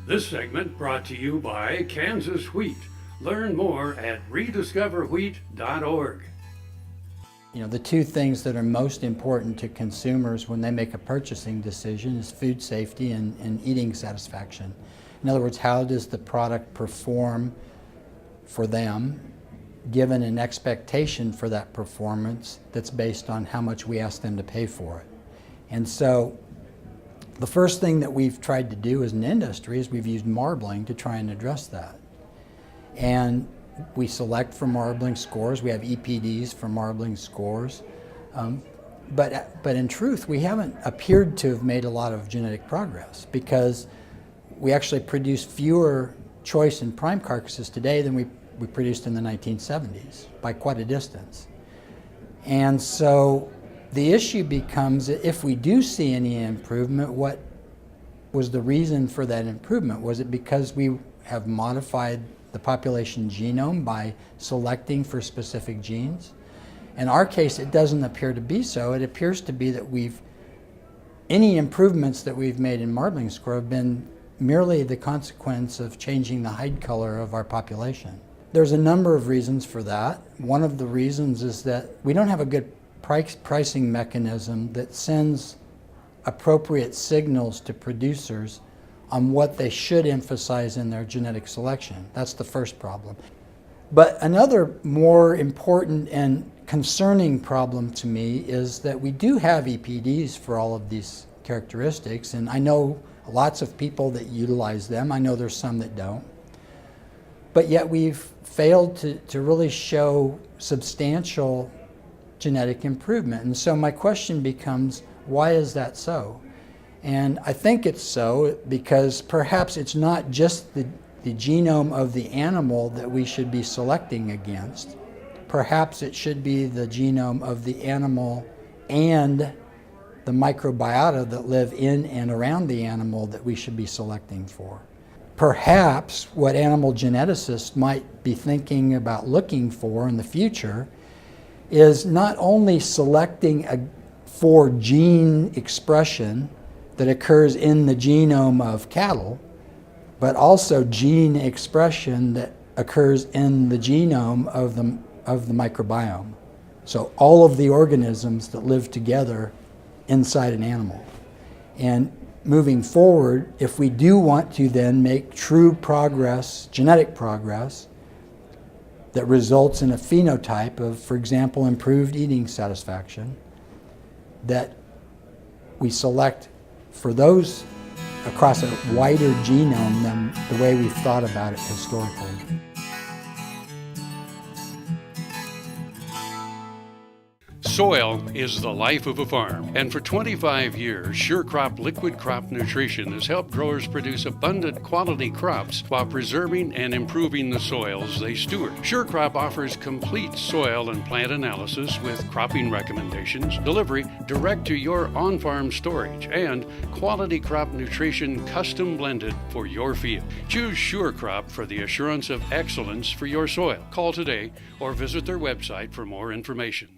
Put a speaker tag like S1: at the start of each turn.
S1: This segment brought to you by Kansas Wheat. Learn more at rediscoverwheat.org.
S2: The two things that are most important to consumers when they make a purchasing decision is food safety and eating satisfaction. In other words, how does the product perform for them, given an expectation for that performance that's based on how much we ask them to pay for it. And so the first thing that we've tried to do as an industry is we've used marbling to try and address that. And we select for marbling scores. We have EPDs for marbling scores. But in truth, we haven't appeared to have made a lot of genetic progress because we actually produce fewer choice and prime carcasses today than we produced in the 1970s by quite a distance. And so the issue becomes that if we do see any improvement, what was the reason for that improvement? Was it because we have modified the population genome by selecting for specific genes? In our case, it doesn't appear to be so. It appears to be that any improvements that we've made in marbling score have been merely the consequence of changing the hide color of our population. There's a number of reasons for that. One of the reasons is that we don't have a good pricing mechanism that sends appropriate signals to producers on what they should emphasize in their genetic selection. That's the first problem. But another more important and concerning problem to me is that we do have EPDs for all of these characteristics, and I know lots of people that utilize them. I know there's some that don't. But yet we've failed to really show substantial genetic improvement. And so my question becomes, why is that so? And I think it's so because perhaps it's not just the genome of the animal that we should be selecting against. Perhaps it should be the genome of the animal and the microbiota that live in and around the animal that we should be selecting for. Perhaps what animal geneticists might be thinking about looking for in the future is not only selecting for gene expression that occurs in the genome of cattle, but also gene expression that occurs in the genome of the microbiome. So all of the organisms that live together inside an animal. And moving forward, if we do want to then make true progress, genetic progress, that results in a phenotype of, for example, improved eating satisfaction, that we select for those across a wider genome than the way we've thought about it historically.
S1: Soil is the life of a farm, and for 25 years, SureCrop liquid crop nutrition has helped growers produce abundant quality crops while preserving and improving the soils they steward. SureCrop offers complete soil and plant analysis with cropping recommendations, delivery direct to your on-farm storage, and quality crop nutrition custom blended for your field. Choose SureCrop for the assurance of excellence for your soil. Call today or visit their website for more information.